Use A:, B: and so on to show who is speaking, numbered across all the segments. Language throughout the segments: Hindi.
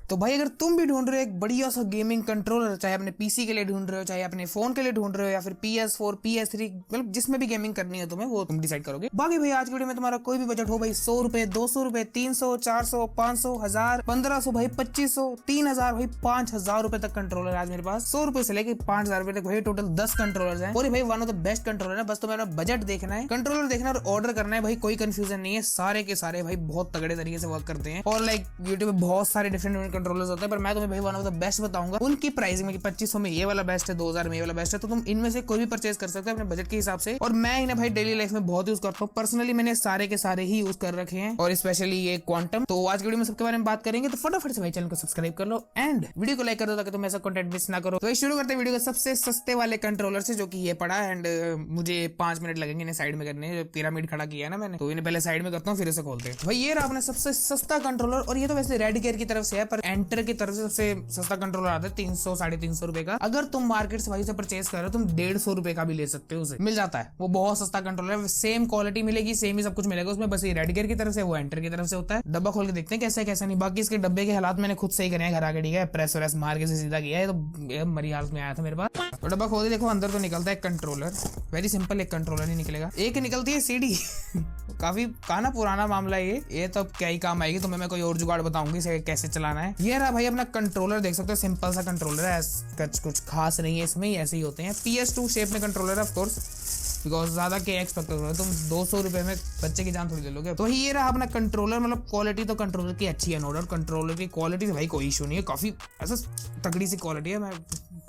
A: तो भाई अगर तुम भी ढूंढ रहे हो एक बढ़िया सा गेमिंग कंट्रोलर, चाहे अपने पीसी के लिए ढूंढ रहे हो, चाहे अपने फोन के लिए ढूंढ रहे हो, या फिर PS4 PS3, मतलब जिसमें भी गेमिंग करनी है तुम्हें वो तुम डिसाइड करोगे। बाकी भाई आज की वीडियो में तुम्हारा कोई भी बजट हो भाई, 100 रुपए, 200 रुपए, 300, 400, 500, 1000, 1500 भाई, 2500, 3000 भाई, 5000 रुपए तक कंट्रोलर है आज मेरे पास। 100 रुपए से लेके 5000 रुपए तक भाई टोटल 10 कंट्रोलर है। और भाई one of the best controller है। बस तुम्हें बजट देखना है, कंट्रोलर देखना और ऑर्डर करना है भाई, कोई कंफ्यूजन नहीं है। सारे के सारे भाई बहुत तगड़े तरीके से वर्क करते हैं। और लाइक यूट्यूब पे बहुत सारे डिफरेंट कंट्रोलर्स होते हैं, पर मैं तुम्हें भाई वन ऑफ द बेस्ट बताऊंगा। उनकी प्राइसिंग में 2500 में ये वाला बेस्ट है, 2000 में ये वाला बेस्ट है, तो तुम इनमें से कोई भी परचेज कर सकते हो अपने बजट के हिसाब से। और मैं इन्हें भाई डेली लाइफ में बहुत यूज करता हूँ। पर्सनली मैंने सारे के सारे ही यूज कर रखे हैं, और स्पेशली ये क्वांटम। तो आज की वीडियो में सबके बारे में बात करेंगे, तो फटाफट से भाई चैनल को सब्सक्राइब कर लो एंड वीडियो को लाइक कर दो ताकि तुम ऐसा कंटेंट मिस ना करो। तो शुरू करते हैं वीडियो को सबसे सस्ते वाले कंट्रोलर से, जो कि ये पड़ा है। एंड मुझे 5 मिनट लगेंगे इन्हें साइड में करने। पिरामिड खड़ा किया है ना मैंने, तो इन्हें पहले साइड में करता हूँ फिर इसे खोलते हैं। भाई ये रहा अपना सबसे सस्ता कंट्रोलर, और ये तो वैसे रेड केयर की तरफ से है, पर एंटर की तरफ से सबसे सस्ता कंट्रोलर आता है 300 350 रुपए का। अगर तुम मार्केट से भाई से परचेज कर रहे हो, तुम 150 रुपए का भी ले सकते हो, उसे मिल जाता है। वो बहुत सस्ता कंट्रोलर है, सेम क्वालिटी मिलेगी, सेम ही सब कुछ मिलेगा उसमें। बस ये रेड केयर की तरफ से, वो एंटर की तरफ से होता है। डब्बा खोल के देखते हैं कैसा है कैसा नहीं। बाकी इसके डब्बे के हालात मैंने खुद सही करे हैं घर आके, ठीक है। प्रेस व्रेस मार के सीधा किया है, तो मरी हालत में आया था मेरे पास। तो डब्बा खोल के देखो, अंदर तो निकलता है कंट्रोलर। वेरी सिंपल, एक कंट्रोलर ही निकलेगा। एक निकलती है सीडी काफी काना पुराना मामला है ये तो क्या ही काम आएगी तुम्हें, मैं कोई और जुगाड़ बताऊंगी इसे कैसे चलाना है। ये रहा भाई अपना कंट्रोलर, देख सकते हो सिंपल सा कंट्रोलर है, कुछ खास नहीं है इसमें, ऐसे ही होते हैं। PS2 शेप में कंट्रोलर है ऑफ कोर्स, बिकॉज ज्यादा क्या एक्सपेक्ट करोगे तुम, 200 रुपए में बच्चे की जान थोड़ी ले लोगे। तो ये रहा अपना कंट्रोलर। मतलब क्वालिटी तो कंट्रोलर की अच्छी है, नो डाउट। कंट्रोलर की क्वालिटी से भाई कोई इशू नहीं है, काफी ऐसा तगड़ी सी क्वालिटी है। मैं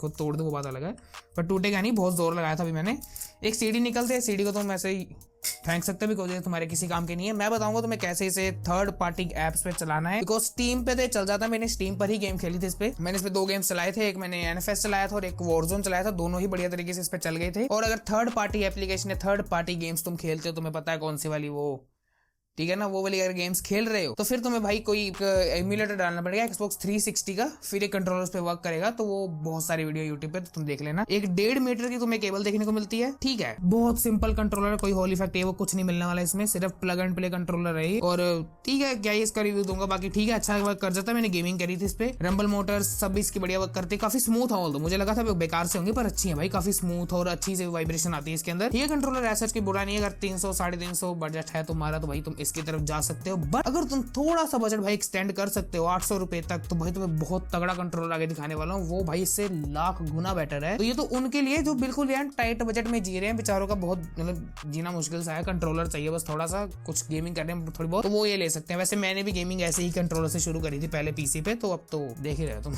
A: खुद तोड़ दूं वो बात अलग है, पर टूटेगा नहीं, बहुत जोर लगाया था अभी मैंने। एक सीडी निकलते है, सीडी को तुम ऐसे ही फेंक सकते हो, बिकॉज ये तुम्हारे किसी काम के नहीं है। मैं बताऊंगा तुम्हें कैसे इसे थर्ड पार्टी एप्स पे चलाना है, बिकॉज स्टीम पे तो चल जाता है। मैंने स्टीम पर ही गेम खेली थी इस पे। मैंने इस पे 2 गेम्स चलाए थे, एक मैंने NFS चलाया था और एक वॉरजोन चलाया था। दोनों ही बढ़िया तरीके से इस पे चल गए थे। और अगर थर्ड पार्टी एप्लीकेशन है, थर्ड पार्टी गेम्स तुम खेलते हो, तुम्हें पता है कौन सी वाली, वो ठीक है ना, वो वाली अगर गेम्स खेल रहे हो, तो फिर तुम्हें भाई कोई एमुलेटर डालना पड़ेगा Xbox 360 का, फिर एक कंट्रोलर पे वर्क करेगा। तो वो बहुत सारी वीडियो यूट्यूब पे तो तुम देख लेना। एक 1.5 मीटर की तुम्हें केबल देखने को मिलती है, ठीक है। बहुत सिंपल कंट्रोलर है, कोई होल इफेक्ट है वो कुछ नहीं मिलने वाला इसमें, सिर्फ प्लग एंड प्ले कंट्रोलर है। और ठीक है, क्या इसका रिव्यू दूंगा, बाकी ठीक है, अच्छा वर्क कर जाता है। मैंने गेमिंग करी थी इस पे, रंबल मोटर्स सब इसकी बढ़िया वर्क करती है, काफी स्मूथ है। मुझे लगा था बेकार से होंगे, पर अच्छी है भाई, काफी स्मूथ और अच्छी से वाइब्रेशन आती है इसके अंदर। ये कंट्रोलर ऐसा की बुरा नहीं है। अगर 300 350 बजट है तुम्हारा, तो भाई तुम इसकी तरफ जा सकते हो। बट अगर तुम थोड़ा सा बजट भाई एक्सटेंड कर सकते हो 800 रुपए तक, तो भाई तुम्हें बहुत तगड़ा कंट्रोलर आगे दिखाने वाला हूँ। वो भाई इससे लाख गुना बेटर है। तो ये तो उनके लिए जो बिल्कुल यार टाइट बजट में जी रहे हैं, बेचारों का बहुत मतलब जीना मुश्किल सा है। कंट्रोलर चाहिए बस थोड़ा सा, कुछ गेमिंग करने में थोड़ी बहुत, तो वो ये ले सकते हैं। वैसे मैंने भी गेमिंग ऐसे ही कंट्रोलर से शुरू करी थी पहले पीसी पे, तो अब तो देख ही रहे हो तुम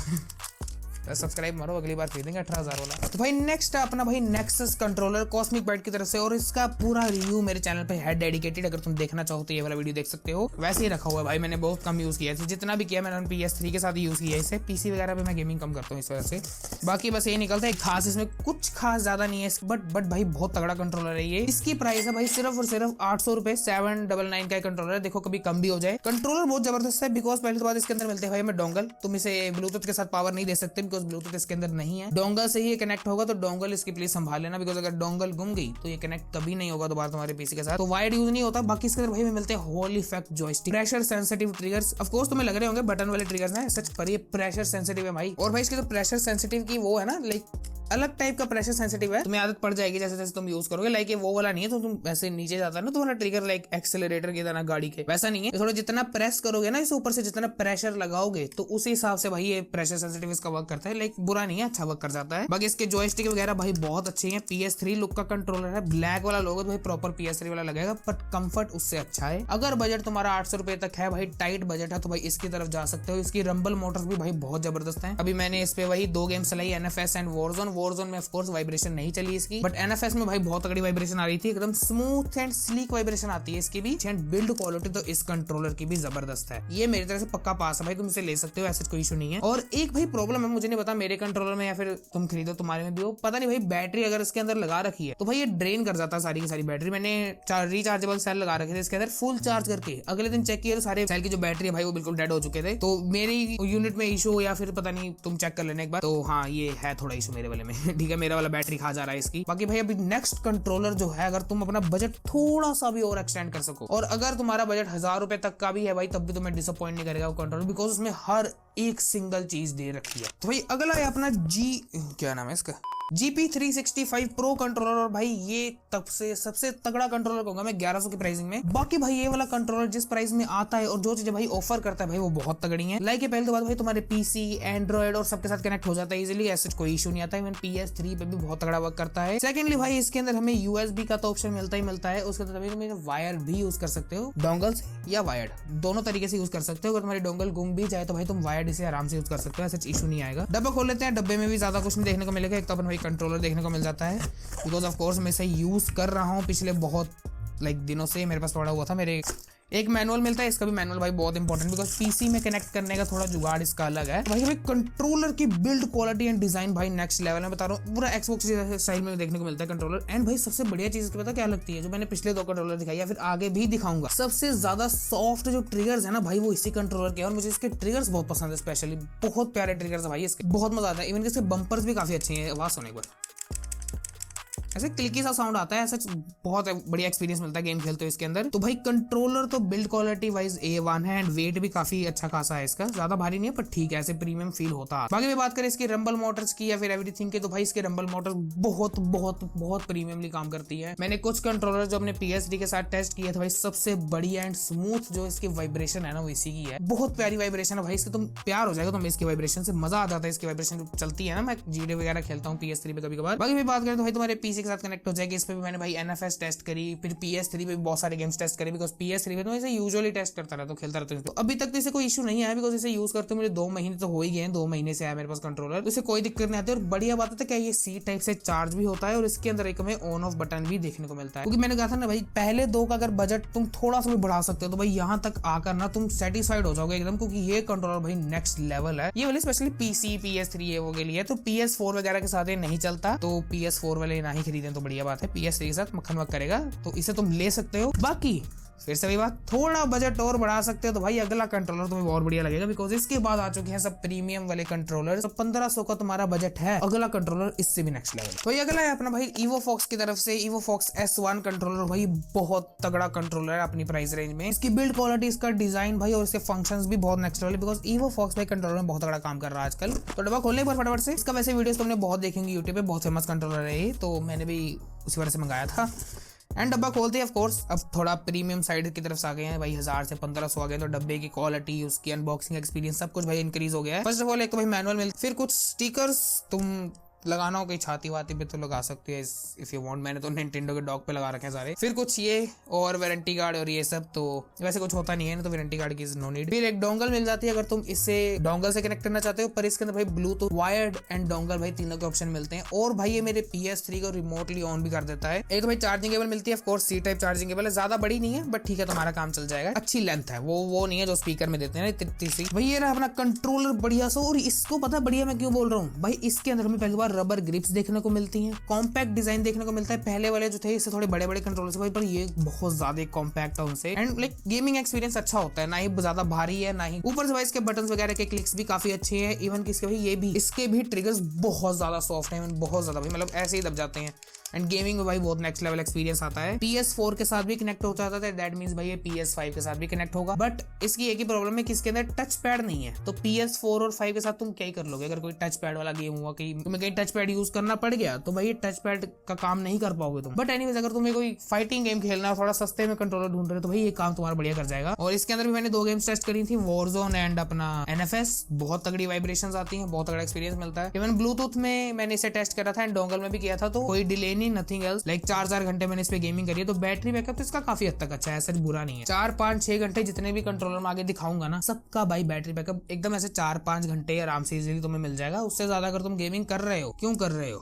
A: सब्सक्राइब मारो, अगली बार खरीदेंगे 18,000 वाला। तो भाई नेक्स्ट है अपना भाई नेक्सस कंट्रोलर कॉस्मिक बाइट की तरफ से, और इसका पूरा रिव्यू मेरे चैनल पे है डेडिकेटेड। अगर तुम देखना चाहो तो ये वाला वीडियो देख सकते हो। वैसे ही रखा हुआ है भाई, मैंने बहुत कम यूज किया है, जितना भी किया मैंने PS3 के साथ यूज किया है इसे। पीसी वगैरह पे मैं गेमिंग कम करता हूँ इस वजह से। बाकी बस ये निकलता है खास, इसमें कुछ खास ज्यादा नहीं है, बट भाई बहुत तगड़ा कंट्रोलर है ये। इसकी प्राइस है भाई सिर्फ और सिर्फ 800 रुपए, 799 का कंट्रोलर है। देखो कभी कम भी हो जाए। कंट्रोलर बहुत जबरदस्त है, बिकॉज पहले तो बात इसके अंदर मिलते हैं भाई हमें डोंगल। तुम इसे ब्लूटूथ के साथ पावर नहीं दे सकते, बिकॉज ब्लूटूथ इसके अंदर नहीं है। डोंगल से ही कनेक्ट होगा, तो डोंगल इसकी प्लीज संभाल लेना, बिकॉज अगर डोंगल गुम गई तो ये कनेक्ट कभी नहीं होगा दोबारा तुम्हारे पीसी के साथ। तो वाइड यूज नहीं होता। बाकी इसके अंदर भाई मिलते हैं Hall effect joystick, pressure sensitive triggers. Of course तुम्हें लग रहे होंगे बटन वाले ट्रिगर्स हैं सच, पर ये प्रेशर सेंसिटिव है भाई। और भाई इसके जो प्रेशर सेंसिटिव की वो है ना, लाइक अलग टाइप का प्रेशर सेंसिटिव है, तुम्हें आदत पड़ जाएगी जैसे जैसे तुम यूज करोगे। लाइक ये वो वाला नहीं है तो तुम वैसे नीचे जाता है ना तुम्हारा ट्रिगर, लाइक एक्सेलरेटर की तरह गाड़ी के, वैसा नहीं है। थोड़ा जितना प्रेस करोगे ना इसे ऊपर से, जितना प्रेशर लगाओगे, तो उसी हिसाब से भाई ये प्रेशर सेंसिटिव इसका वर्क करता है। लाइक बुरा नहीं है, अच्छा वर्क कर जाता है। बाकी इसके जॉयस्टिक वगैरह भाई बहुत अच्छे हैं। PS3 लुक का कंट्रोलर है, ब्लैक वाला लोगो तो भाई प्रॉपर PS3 वाला लगेगा, बट कंफर्ट उससे अच्छा है। अगर बजट तुम्हारा 800 रुपए तक है भाई, टाइट बजट है, तो भाई इसकी तरफ जा सकते हो। इसकी रंबल मोटर्स भी भाई बहुत जबरदस्त है। अभी मैंने इस पे वही 2 गेम चलाई, NFS एंड वॉरजोन। वॉरजोन में ऑफ कोर्स वाइब्रेशन नहीं चली इसकी, बट NFS में भाई बहुत तगड़ी वाइब्रेशन आ रही थी, एकदम स्मूथ एंड स्लीक वाइब्रेशन आती है इसकी भी। एंड बिल्ड क्वालिटी तो इस कंट्रोलर की भी जबरदस्त है। ये मेरी तरह से पक्का पास है भाई, तुम इसे ले सकते हो, ऐसा कोई इशू नहीं है। और एक भाई प्रॉब्लम है, मुझे नहीं पता मेरे कंट्रोलर में या फिर तुम खरीदो तुम्हारे में भी हो, पता नहीं भाई बैटरी अगर इसके अंदर लगा रखी है तो भाई ये ड्रेन कर जाता है सारी की सारी बैटरी। मैंने रिचार्जेबल सेल लगा रखे थे इसके अंदर, फुल चार्ज करके अगले दिन चेक किया तो सारे सेल की जो बैटरी है भाई वो बिल्कुल डेड हो चुके थे। तो मेरी यूनिट में इशू या फिर पता नहीं, तुम चेक कर लेना एक बार। तो हाँ ये है थोड़ा इशू मेरे वाले मामले में ठीक है, मेरा वाला बैटरी खा जा रहा है इसकी। बाकी भाई अभी नेक्स्ट कंट्रोलर जो है, अगर तुम अपना बजट थोड़ा सा भी और एक्सटेंड कर सको, और अगर तुम्हारा बजट 1000 रुपए तक का भी है भाई, तब भी तुम्हें डिसअपॉइंट नहीं करेगा वो कंट्रोलर, बिकॉज उसमें हर एक सिंगल चीज दे रखी है। तो भाई अगला है अपना क्या नाम है इसका, GP365 प्रो कंट्रोलर। और भाई ये तब से सबसे तगड़ा कंट्रोलर कहूंगा मैं 1100 की प्राइसिंग में। बाकी भाई ये वाला कंट्रोलर जिस प्राइस में आता है और जो चीजें भाई ऑफर करता है भाई, वो बहुत तगड़ी है। लाइक पहले तो बात भाई तुम्हारे पीसी, एंड्रॉइड और सबके साथ कनेक्ट हो जाता है इजीली, ऐसे कोई इशू नहीं आता है। इवन PS3 पे भी बहुत तगड़ा वर्क करता है। सेकेंडली भाई इसके अंदर हमें USB का तो ऑप्शन मिलता ही मिलता है, उसके अंदर तुम वायर भी यूज कर सकते हो, डोंगल्स या वायर्ड दोनों तरीके से यूज कर सकते हो। अगर तुम्हारी डोंगल गुम भी जाए तो भाई तुम वायर्ड इसे आराम से यूज कर सकते हो, ऐसा इशू नहीं आएगा। डब्बा खोल लेते हैं। डब्बे में भी ज्यादा कुछ नहीं देखने को मिलेगा, एक तो अपन भाई कंट्रोलर देखने को मिल जाता है, बिकॉज ऑफ कोर्स मैं इसे यूज कर रहा हूँ पिछले बहुत दिनों से, मेरे पास पड़ा हुआ था। मेरे एक मैनुअल मिलता है, इसका भी मैनुअल भाई बहुत इंपॉर्टेंट, बिकॉज पीसी में कनेक्ट करने का थोड़ा जुगाड़ इसका अलग है। भाई कंट्रोलर की बिल्ड क्वालिटी एंड डिजाइन भाई नेक्स्ट लेवल में, बता रहा हूँ, पूरा एक्सबॉक्स स्टाइल में देखने को मिलता है कंट्रोलर। एंड भाई सबसे बढ़िया चीज पता क्या लगती है, जो मैंने पिछले 2 कंट्रोलर दिखाई या फिर आगे भी दिखाऊंगा, सबसे ज्यादा सॉफ्ट जो ट्रिगर्स है ना भाई, वो इसी कंट्रोलर के हैं। और मुझे इसके ट्रिगर्स बहुत पसंद है, स्पेशली बहुत प्यारे ट्रिगर्स है भाई इसके, बहुत मजा आता है। इवन इसके बम्पर्स भी काफी अच्छे हैं, आवाज सुने एक बार, ऐसे क्लिकी सा साउंड आता है, ऐसा बहुत बढ़िया एक्सपीरियंस मिलता है गेम खेलते हो इसके अंदर। तो भाई कंट्रोलर तो बिल्ड क्वालिटी वाइज A1 है, एंड वेट भी काफी अच्छा खासा है इसका, ज्यादा भारी नहीं है पर ठीक है, ऐसे प्रीमियम फील होता है। बाकी मैं बात करें इसकी रंबल मोटर्स की या फिर एवरीथिंग की, तो भाई इसके रंबल मोटर्स बहुत बहुत बहुत प्रीमियमली काम करती है। मैंने कुछ कंट्रोलर जो अपने PS3 के साथ टेस्ट किए थे भाई, सबसे बढ़िया एंड स्मूथ जो इसकी वाइब्रेशन है ना, वो इसी की है। बहुत प्यारी वाइब्रेशन है भाई इसकी, तुम प्यार हो जाएगा तुम्हें इसकी वाइब्रेशन से, मजा आ जाता है इसकी वाइब्रेशन चलती है ना। मैं GTA वगैरह खेलता हूँ PS3 पे कभी कभार। बाकी मैं बात करें तो भाई तुम्हारे PC के साथ कनेक्ट हो जाएगी। इस पे भी मैंने भाई NFS टेस्ट करी, फिर PS3 पे भी बहुत सारे गेम्स टेस्ट करे, बिकॉज PS3 पे तो इसे यूजुअली टेस्ट करता रहता हूं, खेलता रहता हूं। तो अभी तक तो इसे कोई इशू नहीं आया, बिकॉज इसे यूज करते मुझे 2 महीने तो हो ही गए हैं, 2 महीने से आया मेरे पास कंट्रोलर, तो इसे कोई दिक्कत नहीं आती। और बढ़िया बात है क्या, ये C टाइप से चार्ज भी होता है, और इसके अंदर एक हमें ऑन ऑफ बटन भी देखने को मिलता है। क्योंकि मैंने कहा था ना भाई, पहले 2 का अगर बजट तुम थोड़ा सा भी बढ़ा सकते हो तो भाई यहाँ तक आकर ना तुम सेटिस्फाइड हो जाओगे एकदम, क्योंकि ये कंट्रोलर भाई नेक्स्ट लेवल है। ये वाले स्पेशली PC, PS3 ये वो के लिए, तो PS4 वगैरह के साथ ये नहीं चलता, तो PS4 वाले ना ही खरीदें तो बढ़िया बात है। PS3 के साथ मक्खन करेगा तो इसे तुम ले सकते हो। बाकी फिर से वही बात, थोड़ा बजट और बढ़ा सकते हो तो भाई अगला कंट्रोलर तुम्हें और बढ़िया लगेगा, बिकॉज इसके बाद आ चुके हैं सब प्रीमियम वाले कंट्रोलर। तो 1500 का तुम्हारा बजट है, अगला कंट्रोलर इससे भी नेक्स्ट लेवल। तो अगला है अपना भाई EvoFox की तरफ से EvoFox S1 कंट्रोलर। भाई बहुत तगड़ा कंट्रोलर है अपनी प्राइस रेंज में। इसकी बिल्ड क्वालिटी, इसका डिजाइन भाई और इसके फंक्शंस भी बहुत नेक्स्ट लेवल, बिकॉज EvoFox भाई कंट्रोलर में बहुत तगड़ा काम कर रहा है आजकल। तो डब्बा खोलने एक बार फटाफट से। इसका वैसे वीडियोस तुमने बहुत देखेंगे यूट्यूब पे, बहुत फेमस कंट्रोलर है ये, तो मैंने भी उसी वजह से मंगाया था। एंड डब्बा खोलते हैं, ऑफ कोर्स अब थोड़ा प्रीमियम साइड की तरफ से आ गए हैं भाई, 1000 से 1500 आ गए, तो डब्बे की क्वालिटी, उसकी अनबॉक्सिंग एक्सपीरियंस सब कुछ भाई इंक्रीज हो गया है। फर्स्ट ऑफ ऑल एक तो भाई मैनुअल मिल, फिर कुछ स्टिकर्स तुम लगाना हो कहीं छाती वाती पे तो लगा सकते हो इफ यू वांट। मैंने तो निंटेंडो के डॉग पे लगा रखे हैं सारे। फिर कुछ ये और वारंटी कार्ड और ये सब, तो वैसे कुछ होता नहीं है ना, तो वारंटी कार्ड की नो नीड। फिर एक डोंगल मिल जाती है अगर तुम इसे डोंगल से कनेक्ट करना चाहते हो, पर इसके अंदर भाई ब्लूटूथ, वायर्ड एंड डोंगल भाई तीनों के ऑप्शन मिलते हैं। और भाई ये मेरे PS3 को रिमोटली ऑन भी कर देता है। एक तो भाई चार्जिंग केबल मिलती है, of course C type charging cable है, ज्यादा बड़ी नहीं है बट ठीक है तुम्हारा काम चल जाएगा। अच्छी लेंथ है, वो नहीं है जो स्पीकर में देते हैं ना भाई। ये रहा अपना कंट्रोलर बढ़िया सा, और इसको पता बढ़िया मैं क्यों बोल रहा हूँ भाई, इसके अंदर हमें पहली बार रबर ग्रिप्स देखने को मिलती हैं, कॉम्पैक्ट डिजाइन देखने को मिलता है। पहले वाले जो थे इससे थोड़े बड़े बड़े कंट्रोलर्स भाई, पर ये बहुत ज्यादा कॉम्पैक्ट है उनसे, एंड लाइक गेमिंग एक्सपीरियंस अच्छा होता है, ना ही ज्यादा भारी है ना ही। ऊपर से भाई इसके बटन्स वगैरह के क्लिक्स भी काफी अच्छे हैं। इवन किसके भाई ये भी, इसके भी ट्रिगर्स बहुत ज्यादा सॉफ्ट हैं, बहुत ज्यादा भाई, मतलब ऐसे ही दब जाते हैं। एंड गेमिंग में भाई बहुत नेक्स्ट लेवल एक्सपीरियंस आता है। PS4 के साथ भी कनेक्ट हो जाता है, दैट मींस भाई ये PS5 के साथ भी कनेक्ट होगा। बट इसकी एक ही प्रॉब्लम है कि इसके अंदर टच पैड नहीं है, तो PS4 और 5 के साथ तुम क्या ही कर लोगे। अगर कोई टच पैड वाला गेम हुआ, कि तुम्हें कहीं टच पैड यूज करना पड़ गया, तो भाई टच पैड का काम नहीं कर पाओगे तुम। बट एनीवेज अगर तुम्हें कोई फाइटिंग गेम खेलना है, थोड़ा सस्ते में कंट्रोलर ढूंढ रहे हो, तो भाई ये काम तुम्हारा बढ़िया कर जाएगा। और इसके अंदर भी मैंने 2 गेम्स टेस्ट करी थी, वॉरजोन एंड अपना NFS। बहुत तगड़ी वाइब्रेशंस आती हैं, बहुत तगड़ा एक्सपीरियंस मिलता है। इवन ब्लूटूथ में मैंने इसे टेस्ट करा था एंड डोंगल में भी किया था, तो कोई डिले नहीं, नथिंग एल्स। लाइक 4-4 घंटे मैंने इस पे गेमिंग करी है, तो बैटरी बैकअप तो इसका काफी हद तक अच्छा है, ऐसा बुरा नहीं है। 4-5-6 घंटे जितने भी कंट्रोलर में आगे दिखाऊंगा ना, सबका भाई बैटरी बैकअप एकदम ऐसे 4-5 घंटे आराम से इजीली तुम्हें मिल जाएगा। उससे ज्यादा अगर तुम गेमिंग कर रहे हो, क्यों कर रहे हो,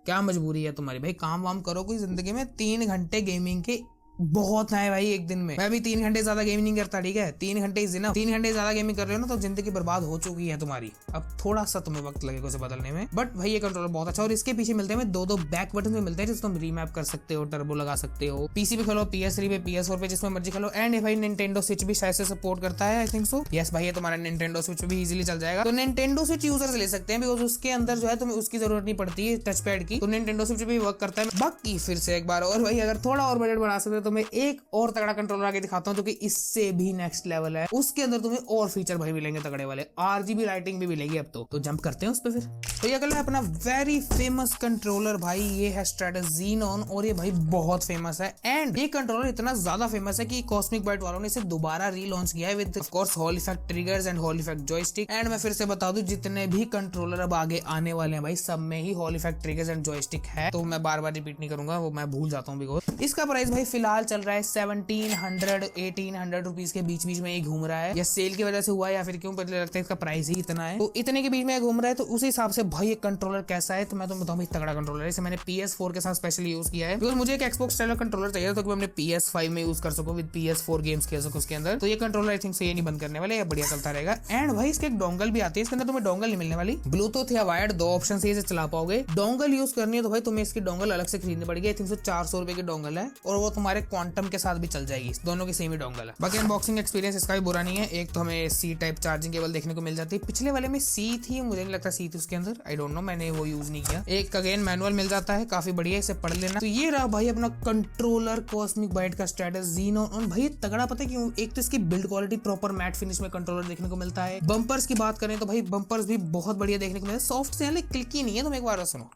A: क्या मजबूरी है तुम्हारी भाई, काम वाम करो कोई जिंदगी में। 3 घंटे गेमिंग के बहुत है भाई एक दिन में। मैं भी 3 घंटे ज्यादा गेमिंग नहीं करता, ठीक है, 3 घंटे इज इनफ। 3 घंटे ज्यादा गेमिंग कर रहे हो ना तो जिंदगी बर्बाद हो चुकी है तुम्हारी। अब थोड़ा सा तुम्हें वक्त लगेगा उसे बदलने में, बट भाई ये कंट्रोलर बहुत अच्छा। और इसके पीछे मिलते हैं 2 बैक बटन में मिलते हैं, जिसको तुम रीमैप कर सकते हो, टर्बो लगा सकते हो, पीसी पे खेलो, PS3 पे, PS4 पे, जिसमें मर्जी खेलो। एंड भाई निंटेंडो स्विच भी शायद से सपोर्ट करता है, आई थिंक सो। यस भाई, ये तुम्हारा निंटेंडो स्विच भी इजीली चल जाएगा। तो निंटेंडो स्विच यूजर्स ले सकते हैं, बिकॉज उसके अंदर जो है तुम्हें उसकी जरूरत नहीं पड़ती है टच पैड की। तो निंटेंडो स्विच भी वर्क करता है। बाकी फिर से एक बार और भाई, अगर थोड़ा और बजट बढ़ा सकते हो तो मैं एक और तगड़ा कंट्रोलर आगे दिखाता हूँ, जो कि इससे भी नेक्स्ट लेवल है। उसके अंदर तुम्हें और फीचर भाई मिलेंगे तगड़े वाले, RGB लाइटिंग भी मिलेगी अब तो जंप करते हैं उस पे फिर। तो ये अगला है अपना वेरी फेमस कंट्रोलर भाई, ये है स्ट्रैटस ज़ीनोन, और ये भाई बहुत फेमस है। एंड ये कंट्रोलर इतना ज्यादा फेमस है कि कॉस्मिक बाइट वालों ने इसे दोबारा रीलॉन्च किया है with of course hall effect triggers and hall effect joystick. And मैं फिर से बता दूं, जितने भी कंट्रोलर अब आगे आने वाले हैं भाई, सब में ही Hall effect triggers and joystick है। तो मैं बार बार रिपीट नहीं करूंगा, वो मैं भूल जाता हूँ। बिकॉज इसका प्राइस भाई फिलहाल चल रहा है 1700-1800 रुपीज के बीच बीच में ही घूम रहा है। या सेल की वजह से हुआ है या फिर क्यों, पता लगता है इसका प्राइस ही इतना है। तो इतने के बीच में घूम रहा है, तो उस हिसाब से भाई ये कंट्रोलर कैसा है, तो मैं तो बताऊं भाई तगड़ा कंट्रोलर है। इसे मैंने PS4 के साथ स्पेशली यूज किया है, बिकॉज मुझे एक एक्सबॉक्स स्टाइल कंट्रोलर चाहिए था, तो मैं अपने PS5 में यूज कर सकूं, विद PS4 गेम्स खेल सकूं उसके अंदर। तो ये कंट्रोलर आई थिंक से ये नहीं बंद करने वाले, ये बढ़िया चलता रहेगा। एंड भाई इसके एक डोंगल भी आती है, इसके अंदर तुम्हें डोंगल नहीं मिलने वाली, ब्लूटूथ या वायर्ड 2 ऑप्शन से इसे चला पाओगे। डोंगल यूज करनी है तो भाई तुम्हें इसकी डोंगल अलग से खरीदनी पड़ेगी, आई थिंक सो 400 रुपए की डोंगल है, और वो तुम्हारे क्वांटम के साथ भी चल जाएगी, दोनों की सेम ही डोंगल है। बाकी अनबॉक्सिंग एक्सपीरियंस इसका भी बुरा नहीं है। एक तो हमें C टाइप चार्जिंग केबल देखने को मिल जाती है, पिछले वाले में C थी, मुझे नहीं लगता C थी उसके अंदर, आई डोंट नो, मैंने वो यूज नहीं किया। एक अगेन मैनुअल मिल जाता है, काफी बढ़िया, इसे पढ़ लेना। तो ये रहा भाई अपना कंट्रोलर कॉस्मिक बाइट का स्ट्रैटस ज़ीनोन। भाई तगड़ा पता है क्यों? एक तो इसकी build quality proper matte finish में कंट्रोलर देखने को मिलता है। बम्पर्स की बात करें तो भाई बम्पर्स भी बहुत बढ़िया देखने को मिलता है, सॉफ्ट से क्लिकी नहीं है। तुम एक बार सुनो,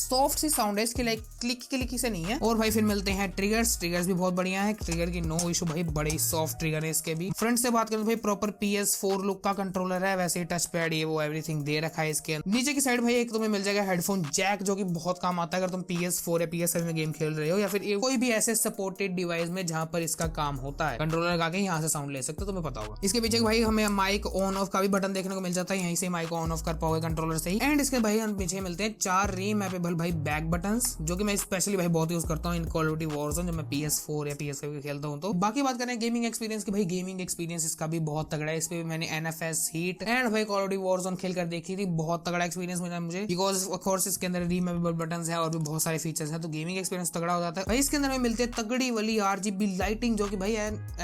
A: सॉफ्ट सी साउंड है इसके, लाइक क्लिकी से नहीं है। और भाई फिर मिलते हैं ट्रिगर्स भी बहुत बढ़िया है, ट्रिगर की नो इशू भाई, बड़े सॉफ्ट ट्रिगर है इसके भी। फ्रंट से बात करें तो भाई प्रॉपर PS4 लुक का कंट्रोलर है, वैसे ही टच पैड ये वो एवरीथिंग दे रखा है इसके अंदर। नीचे की साइड भाई एक तुम्हें मिल जाएगा हेडफोन जैक, जो कि बहुत काम आता है अगर तुम PS4 या PS7 में गेम खेल रहे हो, या फिर कोई भी ऐसे सपोर्टेड डिवाइस में जहां पर इसका काम होता है। कंट्रोलर लगा के यहाँ से साउंड ले सकते हो, तुम्हें पता होगा। इसके पीछे भाई हमें माइक ऑन ऑफ का भी बटन देखने को मिल जाता है, यहीं से माइक ऑन ऑफ कर पाओगे कंट्रोलर से ही। एंड इसके भाई हम पीछे मिलते हैं 4 रीमैपेबल भाई बैक बटन, जो कि मैं स्पेशली भाई बहुत यूज करता हूं इन कॉल ऑफ ड्यूटी वॉरज़ोन, जब मैं PS4 या PS5 खेलता हूं। तो बाकी बात करें गेमिंग एक्सपीरियंस की, भाई गेमिंग एक्सपीरियंस इसका भी बहुत तगड़ा है। इस पे भी मैंने NFS हीट एंड भाई कॉल ऑफ ड्यूटी वॉरज़ोन खेलकर देखी थी, बहुत तगड़ा एक्सपीरियंस मिला मुझे, बिकॉज ऑफ कोर्स इसके अंदर रीमूवेबल बटन्स हैं और भी बहुत सारे फीचर्स हैं, तो गेमिंग एक्सपीरियंस तगड़ा हो जाता है भाई। इसके अंदर में मिलती है तगड़ी वाली RGB लाइटिंग, जो कि भाई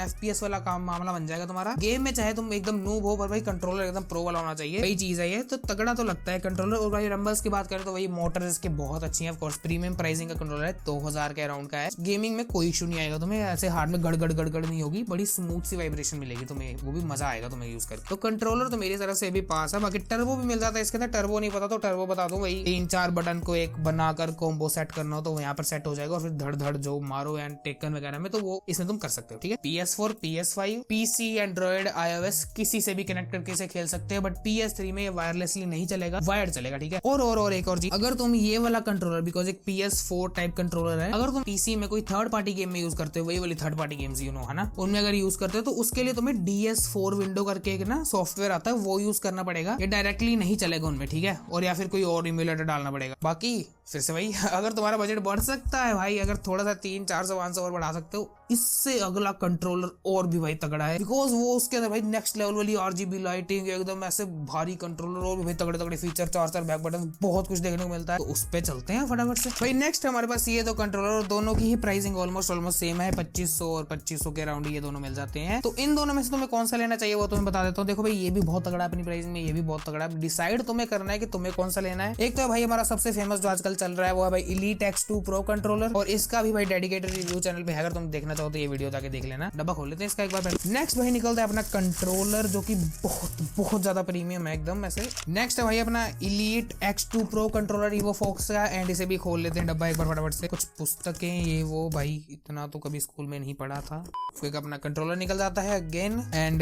A: FPS वाला काम मामला बन जाएगा तुम्हारा। गेम में चाहे तुम एकदम नूब हो, पर भाई कंट्रोलर एकदम प्रो वाला होना चाहिए, वही चीज है ये, तो तगड़ा तो लगता है कंट्रोलर। और भाई रंबल्स की बात करें तो भाई मोटर इसके बहुत अच्छी है, ऑफ कोर्स प्रीमियम प्राइसिंग का कंट्रोलर है, 2000 के अराउंड का है। गेमिंग में कोई इशू नहीं आएगा तुम्हें, ऐसे हार्ड में गड़गड़ नहीं होगी, बड़ी स्मूथ सी वाइब्रेशन मिलेगी तुम्हें, वो भी मजा आएगा तुम्हें यूज करके। तो कंट्रोलर तो मेरी तरफ से भी पास है। बाकी टर्बो भी मिल जाता है इसके अंदर, टर्बो नहीं पता तो टर्बो बता दूं भाई, 3-4 बटन को एक बनाकर कॉम्बो सेट करना हो तो यहाँ पर सेट हो जाएगा, और फिर धड़ धड़ जो मारो एंड टेकन वगैरह में तो वो इसमें तुम कर सकते हो, ठीक है। PS4, PS5, PC, Android, iOS किसी से भी कनेक्ट करके इसे खेल सकते हैं, बट PS3 में वायरलेसली नहीं चलेगा, वायर्ड चलेगा, ठीक है। और एक और चीज, अगर तुम ये वाला कंट्रोलर, बिकॉज एक PS4 टाइप कंट्रोलर है, अगर तुम PC में कोई थर्ड पार्टी गेम में यूज करते हो, वही वाली third party games you know है ना, उनमें अगर यूज करते हो तो उसके लिए तुम्हें DS4 विंडो करके एक ना सॉफ्टवेयर आता है, वो यूज करना पड़ेगा, ये डायरेक्टली नहीं चलेगा उनमें, ठीक है। और या फिर कोई और इम्यूलेटर डालना पड़ेगा। बाकी फिर से भाई अगर तुम्हारा बजट बढ़ सकता है भाई, अगर थोड़ा सा 300-400-500 और बढ़ा सकते हो, इससे अगला कंट्रोलर और भी भाई तगड़ा है, बिकॉज वो उसके अंदर भाई नेक्स्ट लेवल वाली RGB लाइटिंग, एकदम ऐसे भारी कंट्रोलर, और भी भाई तगड़े तगड़े फीचर, 4 बैक बटन, बहुत कुछ देखने को मिलता है। तो उस पे चलते हैं फटाफट से भाई। नेक्स्ट हमारे पास ये दो कंट्रोलर, और दोनों की ही प्राइसिंग ऑलमोस्ट सेम है, 2500 और 2500 के अराउंड ये दोनों मिल जाते हैं। तो इन दोनों में से तुम्हें कौन सा लेना चाहिए वो तुम्हें बता देता हूँ। देखो भाई ये भी बहुत तगड़ा अपनी प्राइसिंग में, ये भी बहुत तगड़ा है, डिसाइड तुम्हें करना है कि तुम्हें कौन सा लेना है। एक तो भाई हमारा सबसे फेमस जो आजकल चल रहा है वो है भाई Elite X2 Pro कंट्रोलर, और इसका भी भाई डेडिकेटेड रिव्यू चैनल पे है, अगर तुम देखना चाहो तो ये वीडियो जाके देख लेना। डब्बा खोल लेते हैं इसका एक बार। नेक्स्ट भाई निकलता है अपना कंट्रोलर, जो कि बहुत ज्यादा प्रीमियम है एकदम ऐसे। नेक्स्ट है भाई अपना Elite X2 Pro controller Evo Fox का, एंड इसे भी खोल लेते हैं डब्बा एक बार फटाफट से। कुछ पुस्तकें ये वो भाई, इतना तो कभी स्कूल में नहीं पढ़ा था। फिर अपना कंट्रोलर निकल जाता है अगेन, एंड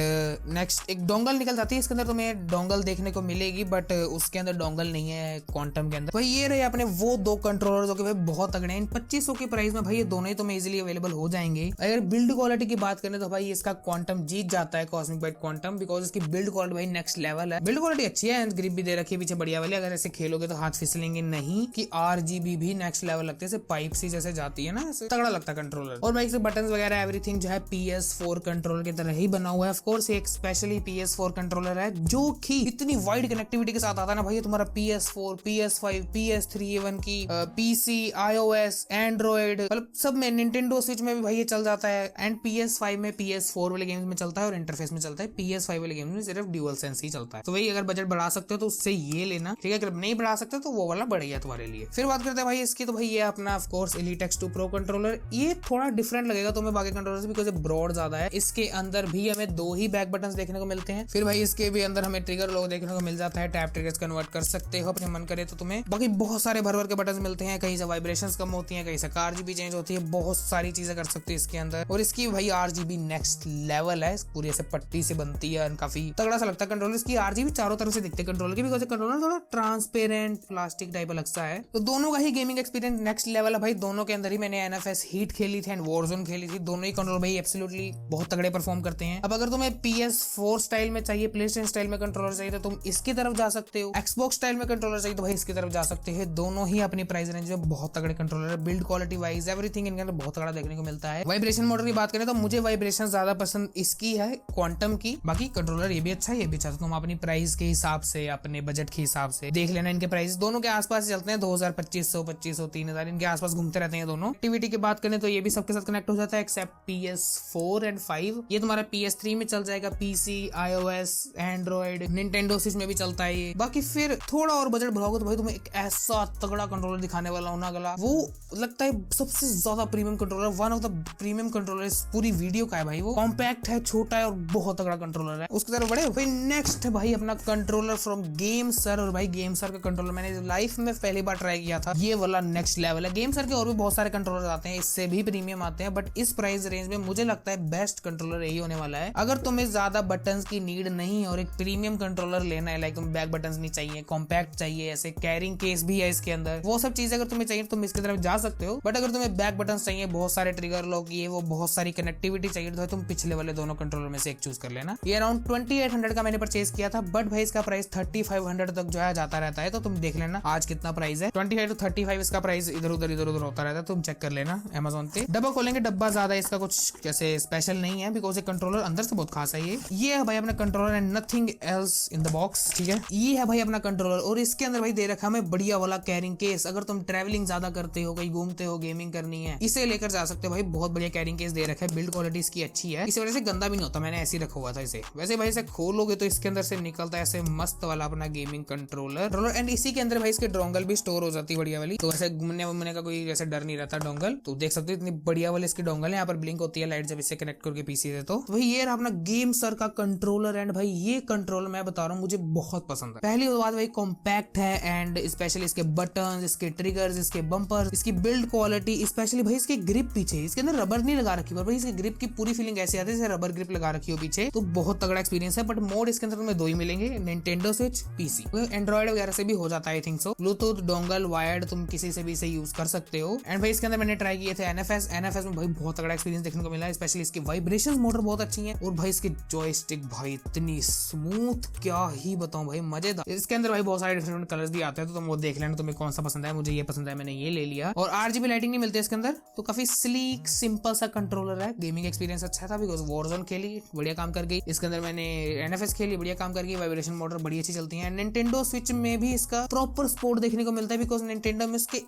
A: नेक्स्ट एक डोंगल निकल जाती है। इसके अंदर तुम्हें डोंगल देखने को मिलेगी, बट उसके अंदर डोंगल नहीं है क्वांटम के अंदर। भाई ये रहे अपने वो दो कंट्रोलर जो कि भाई बहुत तगड़े हैं। इन 2500 की प्राइस में भाई ये दोनों ही तुम्हें इजीली अवेलेबल हो जाएंगे। अगर बिल्ड क्वालिटी की बात करें तो भाई इसका क्वांटम जीत जाता है कॉस्मिक बाइट क्वांटम, बिकॉज इसकी बिल्ड क्वालिटी भाई नेक्स्ट लेवल है। बिल्ड क्वालिटी अच्छी है, ग्रिप भी दे रखी है पीछे बढ़िया वाली। अगर ऐसे खेलोगे तो हाथ फिसलेंगे नहीं कि RGB भी नेक्स्ट लेवल लगते हैं, पाइप सी जैसे जाती है ना, ऐसे तगड़ा लगता है कंट्रोलर। और भाई बटन वगैरह एवरीथिंग जो है PS4 कंट्रोलर की तरह ही बना हुआ है। ऑफ कोर्स एक स्पेशली PS4 कंट्रोलर है जो कि इतनी वाइड कनेक्टिविटी के साथ आता है ना भाई, तुम्हारा PS4, PS5, PS3 इवन की PC, iOS, एंड्रॉइड, मतलब सब में, निंटेंडो स्विच में भी भाई ये चल जाता है। एंड PS5 में PS4 वाले गेम्स में चलता है और इंटरफेस में चलता है। PS5 वाले गेम्स में सिर्फ ड्यूअल सेंस ही चलता है। तो भाई अगर बजट बढ़ा सकते हो तो उससे ये लेना, ठीक है। अगर नहीं बढ़ा सकते तो वो वाला बढ़िया तुम्हारे लिए। फिर बात करते हैं भाई इसकी, तो भाई ये अपना of course Elite X2 Pro controller. ये थोड़ा डिफरेंट लगेगा तुम्हें बाकी कंट्रोलर से, बिकॉज़ ब्रॉड ज्यादा है। इसके अंदर भी हमें 2 ही बैक बटन देखने को मिलते हैं। फिर भाई इसके भी अंदर हमें ट्रिगर लोग देखने को मिल जाता है, टैप ट्रिगर्स कन्वर्ट कर सकते हो अपने मन करे तो तुम्हें। बाकी बहुत सारे भर के बटन मिलते हैं, कहीं से वाइब्रेशंस कम होती हैं, कहीं से RGB चेंज होती है, बहुत सारी चीजें कर सकते हैं इसके अंदर। और इसकी भाई RGB नेक्स्ट लेवल है, पूरी ऐसे पट्टी से बनती है, काफी तगड़ा सा लगता है कंट्रोलर। इसकी RGB चारों तरफ से दिखते हैं कंट्रोलर की, बिकॉज़ कंट्रोलर थोड़ा ट्रांसपेरेंट प्लास्टिक टाइप अलग सा है। तो दोनों का ही गेमिंग एक्सपीरियंस नेक्स्ट लेवल है भाई। दोनों के अंदर ही मैंने NFS हीट खेली थी एंड वॉरजोन खेली थी। दोनों ही कंट्रोलर भाई एब्सोल्युटली बहुत तगड़े परफॉर्म करते हैं। अब अगर तुम्हें PS4 स्टाइल में चाहिए, प्लेस्टेशन स्टाइल में कंट्रोलर चाहिए तो तुम इसकी तरफ जा सकते हो। Xbox स्टाइल में कंट्रोलर चाहिए तो भाई इसकी तरफ जा सकते हैं। दोनों ही अपनी प्राइस रेंज में बहुत तगड़े कंट्रोलर है। बिल्ड क्वालिटी वाइज एवरीथिंग इनके अंदर बहुत तगड़ा देखने को मिलता है। वाइब्रेशन मोटर की बात करें तो मुझे वाइब्रेशन ज्यादा पसंद इसकी है क्वांटम की। बाकी कंट्रोलर ये भी अच्छा है, ये भी अच्छा है। तुम अपनी प्राइस के हिसाब से, अपने बजट के हिसाब से देख लेना। इनके प्राइस दोनों के आसपास चलते हैं, 2000, 2500, 2500, 3000 इनके आसपास घूमते रहते हैं दोनों। एक्टिविटी की बात करें तो ये भी सबके साथ कनेक्ट हो जाता है एक्सेप्ट PS4 एंड 5। ये तुम्हारा PS3 में चल जाएगा, PC, iOS, Android, Nintendo switch में भी चलता है ये। बाकी फिर थोड़ा और बजट बढ़ाओगे तो भाई तुम्हें एक ऐसा तगड़ा कंट्रोलर दिखाने वाला हूं ना, अगला वो लगता है सबसे ज्यादा premium controller, one of the premium controller इस पूरी वीडियो का है भाई। वो कॉम्पैक्ट है, छोटा है और बहुत तगड़ा कंट्रोलर है। उसकी तरफ बड़े भाई। नेक्स्ट है भाई अपना कंट्रोलर फ्रॉम गेमसर। और भाई गेमसर का कंट्रोलर मैंने लाइफ में पहली बार ट्राई किया था। ये वाला नेक्स्ट लेवल है। गेमसर के और भी बहुत सारे कंट्रोलर आते हैं, इससे भी प्रीमियम आते हैं, बट इस प्राइस रेंज में मुझे लगता है बेस्ट कंट्रोलर यही होने वाला है। अगर तुम्हें ज्यादा बटन्स की नीड नहीं और एक प्रीमियम कंट्रोलर लेना है, लाइक तुम बैक बटन्स नहीं चाहिए, कॉम्पैक्ट चाहिए, ऐसे कैरिंग केस भी है इसके अंदर, वो सब चीजें अगर तुम्हें चाहिए तुम इसकी तरफ जा सकते हो। बट अगर तुम्हें बैक बटन्स चाहिए, बहुत सारे ट्रिगर लोग, ये वो बहुत सारी कनेक्टिविटी चाहिए, तो तुम पिछले वाले दोनों कंट्रोलर में से एक चूज कर लेना। ये अराउंड 2800 का मैंने परचेज किया था, बट भाई इसका प्राइस 3500 तक जो है जाता रहता है। तो तुम देख लेना आज कितना प्राइस है। 25 to 35 इसका प्राइस इधर उधर होता रहता है, तुम चेक कर लेना Amazon पे। डब्बा खोलेंगे, डब्बा ज्यादा इसका कुछ जैसे स्पेशल नहीं है, बिकॉज ये कंट्रोलर अंदर से बहुत खास है। ये है भाई अपना controller and nothing else in the box, ठीक है। ये है भाई अपना कंट्रोलर और इसके अंदर भाई दे रखा है बढ़िया वाला कैरिंग केस। अगर तुम ट्रैवलिंग ज्यादा करते हो, कहीं घूमते हो, गेमिंग करनी है, इसे लेकर जा सकते हो भाई। बहुत बढ़िया कैरिंग केस दे रखा है, बिल्ड क्वालिटी इसकी अच्छी है, इस वजह से गंदा भी नहीं होता। मैंने ऐसे ही रखा हुआ था इसे। वैसे भाई इसे खोलोगे तो इसके अंदर से निकलता है ऐसे मस्त वाला अपना गेमिंग कंट्रोलर एंड इसी के अंदर भाई इसके डोंगल भी स्टोर हो जाती है बढ़िया वाली। तो ऐसे घूमने का कोई ऐसे डर नहीं रहता डोंगल। तो देख सकते हो इतनी बढ़िया वाली इसकी डोंगल है। यहाँ पर ब्लिंक होती है लाइट जब इसे कनेक्ट करके पीसी से। तो भाई ये रहा अपना गेमसर का कंट्रोलर एंड भाई ये कंट्रोलर मैं बता रहा हूँ मुझे बहुत पसंद है। पहली बात भाई कॉम्पैक्ट है एंड स्पेशली इसके बटन, इसके ट्रिगर्स, इसके बम्पर, इसकी बिल्ड क्वालिटी, स्पेशली भाई इसके ग्रिप पीछे, इसके अंदर रबर नहीं लगा रखी, पर भाई इसके ग्रिप की पूरी फीलिंग ऐसी आती है जैसे रबर ग्रिप लगा रखी हो पीछे। तो बहुत तगड़ा एक्सपीरियंस है। बट मोड इसके अंदर तुम्हें 2 ही मिलेंगे, निंटेंडो स्विच, पीसी। एंड्रॉइड वगैरह से भी हो जाता है I think so. Bluetooth, dongle, wired, तुम किसी से भी इसे यूज कर सकते हो। एंड भाई इसके अंदर मैंने ट्राई किए थे NFS में भाई बहुत तगड़ा एक्सपीरियंस देखने को मिला है। स्पेशली इसकी वाइब्रेशंस मोटर बहुत अच्छी है और भाई इसकी जॉयस्टिक भाई इतनी स्मूथ, क्या ही बताऊं भाई, मजेदार। इसके अंदर भाई बहुत सारे डिफरेंट कलर्स भी आते हैं, तो तुम वो देख लेना तुम्हें कौन सा पसंद है। मुझे ये पसंद है, मैंने ये ले लिया। और RGB लाइटिंग नहीं मिलती इसके अंदर, तो काफी स्लीक सिंपल सा कंट्रोलर है। गेमिंग एक्सपीरियंस अच्छा था, बिकॉज वॉरजोन खेली बढ़िया काम कर गई, इसके अंदर मैंने NFS खेली बढ़िया काम कर गई, वाइब्रेशन मोटर बड़ी अच्छी चलती है। निंटेंडो स्विच में भी इसका प्रॉपर सपोर्ट देखने को मिलता है, बिकॉज निंटेंडो में इसके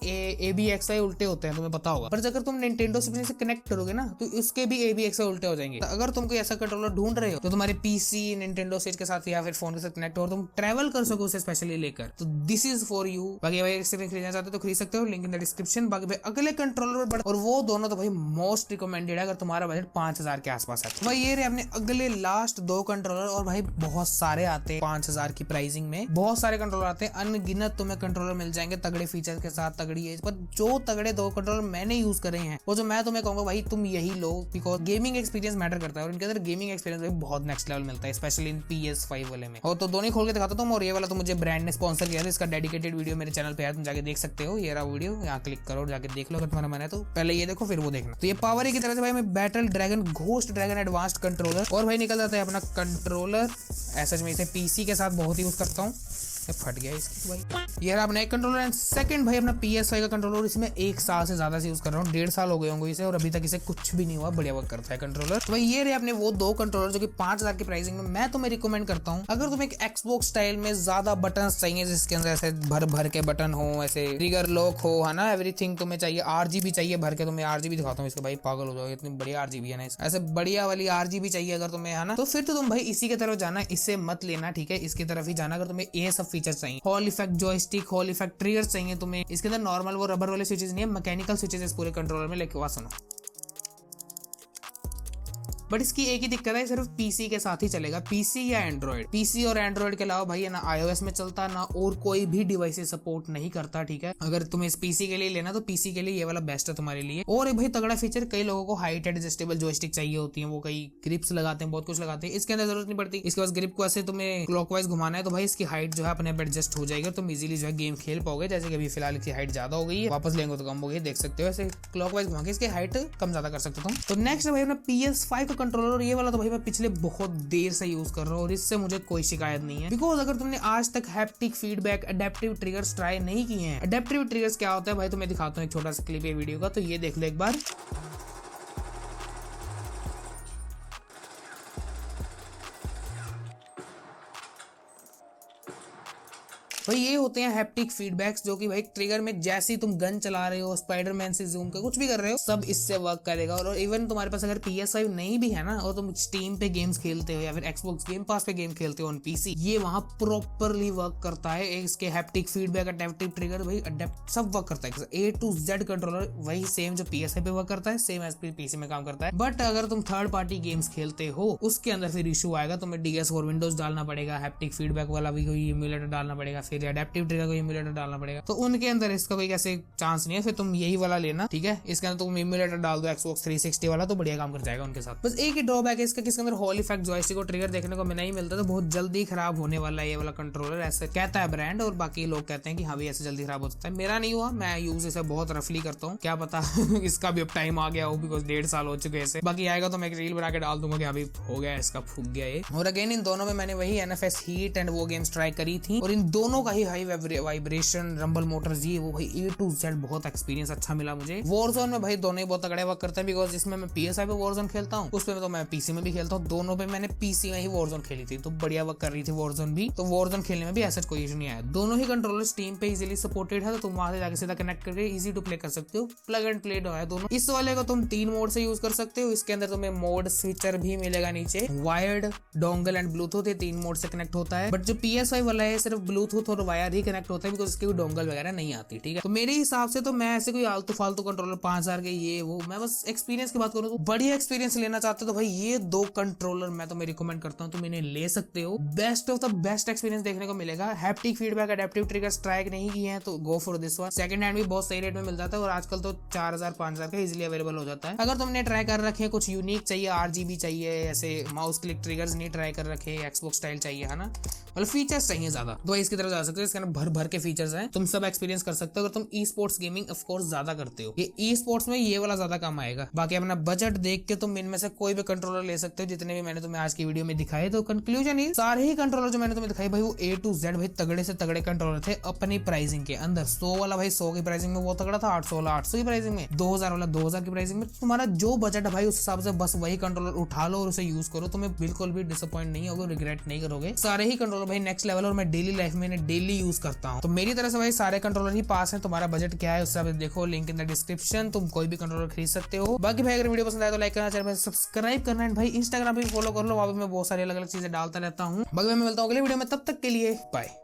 A: ABXI उल्टे होते हैं, तुम्हें पता होगा। पर अगर तुम निंटेंडो स्विच से कनेक्ट करोगे ना तो इसके भी ABXI उल्टे हो जाएंगे। तो अगर तुम कोई ऐसा कंट्रोलर ढूंढ रहे हो तो तुम्हारे PC निंटेंडो स्विच के साथ या फिर फोन के साथ कनेक्ट हो, तुम ट्रैवल कर सको उसे स्पेशली लेकर, तो दिस इज फॉर यू। बाकी भाई खरीदना चाहते हो तो खरीद सकते हो, लिंक इन द डिस्क्रिप्शन। बाकी भाई अगले कंट्रोलर बड़ा, और वो दोनों तो भाई मोस्ट रिकमेंडेड है अगर तुम्हारा बजट 5000 के आसपास है। तो भाई ये रहे अपने अगले लास्ट 2 कंट्रोलर। और भाई बहुत सारे आते हैं 5000 की प्राइसिंग में, बहुत सारे कंट्रोलर आते हैं, अनगिनत तुम्हें कंट्रोलर मिल जाएंगे तगड़े फीचर के साथ, तगड़ी एज। पर जो तगड़े 2 कंट्रोलर मैंने यूज करे हैं, वो जो मैं तुम्हें कहूंगा भाई तुम यही लो, बिकॉज गेमिंग एक्सपीरियंस मैटर करता है और इनके अंदर गेमिंग एक्सपीरियंस भाई बहुत नेक्स्ट लेवल मिलता है, स्पेशली इन PS5 वाले में। और तो दोनों ही खोल के दिखाता हूं। और ये वाला तो मुझे ब्रांड ने स्पॉन्सर किया था, इसका डेडिकेटेड वीडियो मेरे चैनल पे है, तुम जाके देख सकते हो, ये रहा वीडियो, यहाँ क्लिक करो, जाके देख लो अगर तुम्हारा मन है तो। पहले ये देखो फिर वो देखना। तो ये पावर की तरह से भाई मैं battle dragon ghost dragon advanced controller, और भाई निकल जाता है अपना कंट्रोलर। ऐसा मैं इसे पीसी के साथ बहुत यूज करता हूँ। फट गया इसकी भाई। ये रहा अपना एक कंट्रोलर एंड सेकंड भाई अपना PS5 का कंट्रोलर। इसमें 1 साल से ज्यादा से यूज कर रहा हूँ, 1.5 साल हो गए होंगे इसे, और अभी तक इसे कुछ भी नहीं हुआ, बढ़िया वर्क करता है कंट्रोलर। तो भाई ये रहे अपने वो 2 कंट्रोलर जो कि 5000 की प्राइसिंग में। मैं तुम्हें रिकमेंड करता हूँ अगर तुम्हें एक एक्सबॉक्स स्टाइल में ज्यादा बटन चाहिए, जिसके अंदर ऐसे भर भर के बटन हो, ऐसे ट्रिगर लॉक हो, है ना, एवरीथिंग तुम्हें चाहिए। RGB चाहिए भर के, तुम्हें RGB दिखाता हूँ इसके भाई, पागल हो जाओगे, इतनी बढ़िया RGB है ना, ऐसे बढ़िया वाली RGB चाहिए अगर तुम्हें, है ना, तो फिर तो तुम भाई इसी की तरफ जाना, इससे मत लेना, ठीक है, इसकी तरफ ही जाना अगर तुम्हें ये सब फीचर चाहिए। Hall effect joystick, hall effect triggers चाहिए तुम्हें। इसके अंदर नॉर्मल वो रबर वाले स्विचेस नहीं है, मैकेनिकल स्विचेस इस पूरे कंट्रोलर में। लेके सुनो, बट इसकी एक ही दिक्कत है, सिर्फ पीसी के साथ ही चलेगा, पीसी या एंड्रॉइड। पीसी और एंड्रॉइड के अलावा भाई है ना iOS में चलता, ना और कोई भी डिवाइस सपोर्ट नहीं करता, ठीक है। अगर तुम्हें इस पीसी के लिए लेना तो पीसी के लिए ये वाला बेस्ट है तुम्हारे लिए। और एक भाई तगड़ा फीचर, कई लोगों को हाइट एडजस्टेबल जॉयस्टिक चाहिए होती है, वो कई ग्रिप्स लगाते हैं, बहुत कुछ लगाते हैं, इसके अंदर जरूरत नहीं पड़ती। इसके पास ग्रिप को ऐसे तुम्हें क्लॉकवाइज घुमाना है तो भाई इसकी हाइट जो है अपने आप एडजस्ट हो जाएगी, तुम इजीली जो है गेम खेल पाओगे। जैसे कि अभी फिलहाल इसकी हाइट ज्यादा हो गई है, वापस लेंगे तो कम हो गई, देख सकते हो, ऐसे क्लॉकवाइज घुमा के इसकी हाइट कम ज्यादा कर सकते हो। तो नेक्स्ट भाई अपना PS5 का कंट्रोलर, ये वाला तो भाई मैं पिछले बहुत देर से यूज कर रहा हूँ और इससे मुझे कोई शिकायत नहीं है। बिकॉज अगर तुमने आज तक haptic feedback adaptive triggers try नहीं किए हैं, अडेप्टिव ट्रिगर्स क्या होता है भाई, तो मैं दिखाता हूँ एक छोटा सा क्लिप है वीडियो का, तो ये देख लो एक बार। भाई ये होते हैं हैप्टिक फीडबैक्स, जो कि भाई ट्रिगर में जैसे ही तुम गन चला रहे हो, स्पाइडरमैन से जूम कर कुछ भी कर रहे हो, सब इससे वर्क करेगा। और इवन तुम्हारे पास अगर PS5 नहीं भी है ना, और तुम स्टीम पे गेम्स खेलते हो या फिर Xbox गेम पास पे गेम खेलते हो ऑन PC, ये वहां प्रॉपरली वर्क करता है। इसके हैप्टिक फीडबैक, अडेप्टिव ट्रिगर, भाई अडेप्ट सब वर्क करता है। A to Z कंट्रोलर वही सेम जो PS5 पे वर्क करता है, सेम एज PC में काम करता है। बट अगर तुम थर्ड पार्टी गेम्स खेलते हो, उसके अंदर फिर इशू आएगा, तुम्हें DS4 विंडोज डालना पड़ेगा, हैप्टिक फीडबैक वाला भी कोई इम्यूलेटर डालना पड़ेगा, फिर एडेप्टिव ट्रिगर को इम्यूलेटर डालना पड़ेगा। तो उनके अंदर इसका कोई ऐसे चांस नहीं है, फिर तुम यही वाला लेना, ठीक है। इसके अंदर तुम इम्यूलेटर डाल दो Xbox 360 वाला, तो बढ़िया काम कर जाएगा उनके साथ। बस एक ही ड्रॉबैक है इसका, किसके अंदर हॉल इफेक्ट जॉयस्टिक और ट्रिगर देखने को नहीं मिलता, तो बहुत जल्दी खराब होने वाला है ये वाला कंट्रोलर, ऐसे कहता है ब्रांड, और बाकी लोग कहते हैं कि हाँ भी ऐसे जल्दी खराब हो सकता है। मेरा नहीं हुआ, मैं यूज इसे बहुत रफली करता हूँ, क्या पता इसका भी अब टाइम आ गया हो, बिकॉज 1.5 साल हो चुके हैं। बाकी आएगा तो मैं एक रील बना के डाल दूंगा कि अभी हो गया इसका, फूक गया ये। और अगेन इन दोनों में मैंने वही NFS हीट एंड वो गेम्स ट्राई करी थी, और इन दोनों का ही हाई वाइब्रेशन, रंबल मोटर्स, ये वो भाई A to Z बहुत एक्सपीरियंस अच्छा मिला मुझे। वॉरजोन में भाई दोनों ही बहुत तगड़े वर्क करते हैं, बिकॉज इसमें मैं PS5 पे वॉरजोन खेलता हूँ, उसपे तो मैं PC में भी खेलता हूँ, दोनों पे मैंने PC में ही वॉरजोन खेली थी, तो बढ़िया वर्क कर रही थी वॉरजोन भी। तो वॉरजोन खेलने में भी ऐसा कोई इशू नहीं आया। दोनों ही कंट्रोलर स्टीम पे इजीली सपोर्टेड है, तो तुम वहां से जाके सीधा कनेक्ट करके इजी टू प्ले कर सकते हो, प्लग एंड प्ले है दोनों। इस वाले को तुम 3 मोड से यूज कर सकते हो, इसके अंदर तुम्हें मोड स्विचर भी मिलेगा नीचे, वायर्ड, डोंगल एंड ब्लूटूथ, ये 3 मोड से कनेक्ट होता है। बट जो PS5 वाला है सिर्फ ब्लूटूथ और वायर ही कनेक्ट होता है, बिकॉज इसकी डोंगल वगैरह नहीं आती, ठीक है। तो मेरे हिसाब से तो मैं ऐसे कोई आलतू फालतू कंट्रोलर 5000 के ये वो, मैं बस एक्सपीरियंस की बात करूँ तो बढ़िया एक्सपीरियंस लेना चाहते हो तो भाई ये 2 कंट्रोलर मैं तुम्हें रिकमेंड करता हूँ, तुम इन्हें ले सकते हो। Best of the best experience देखने को मिलेगा। Haptic feedback, adaptive triggers try नहीं किए हैं तो go for this one. Second hand भी बहुत सही रेट में मिल जाता है, और आजकल तो 4000-5000 का इजीली अवेलेबल हो जाता है। अगर तुमने ट्राई कर रखे कुछ यूनिक चाहिए, RGB चाहिए, ऐसे माउस क्लिक ट्रिगर्स नहीं ट्राई कर रखे, Xbox स्टाइल चाहिए, है ना, मतलब फीचर्स चाहिए ज्यादा, तो इसकी तरफ जा सकते हो। इसके अंदर भर भर के फीचर्स हैं, तुम सब एक्सपीरियंस कर सकते हो। अगर तुम e sports gaming of course ज्यादा करते हो, ये ई स्पोर्ट्स में ये वाला ज्यादा काम आएगा। बाकी अपना बजट देख के तुम इनमें से कोई भी कंट्रोलर ले सकते हो, जितने भी मैंने तुम्हें आज की वीडियो में दिखाए। तो कंक्लूजन ही सारे ही कंट्रोलर जो मैंने तुम्हें दिखाई भाई वो A to Z भाई तगड़े से तगड़े कंट्रोलर थे अपनी प्राइसिंग के अंदर। 100 वाला भाई 100 की प्राइसिंग में वो तगड़ा था, 800 वाला 800 की प्राइसिंग में, 2000 वाला 2000 की प्राइसिंग में। तुम्हारा जो बजट है भाई उस हिसाब से बस वही कंट्रोलर उठा लो और उसे यूज करो, तुम्हें बिल्कुल भी डिसअपॉइंट नहीं होगा, रिग्रेट नहीं करोगे। सारे ही कंट्रोलर भाई नेक्स्ट लेवल, और मैं डेली लाइफ में इन्हें डेली यूज करता हूँ। तो मेरी तरफ से भाई सारे कंट्रोलर ही पास है। तुम्हारा बजट क्या है उससे देखो, लिंक इन द डिस्क्रिप्शन, तुम कोई भी कंट्रोलर खरीद सकते हो। बाकी भाई अगर वीडियो पसंद आए तो लाइक करना, चैनल सब्सक्राइब करना है भाई, इंस्टाग्राम पे फॉलो कर लो, वहां पे मैं बहुत सारी अलग अलग चीजें डालता रहता हूँ। बाकी मैं मिलता हूँ अगले वीडियो में, तब तक के लिए बाय।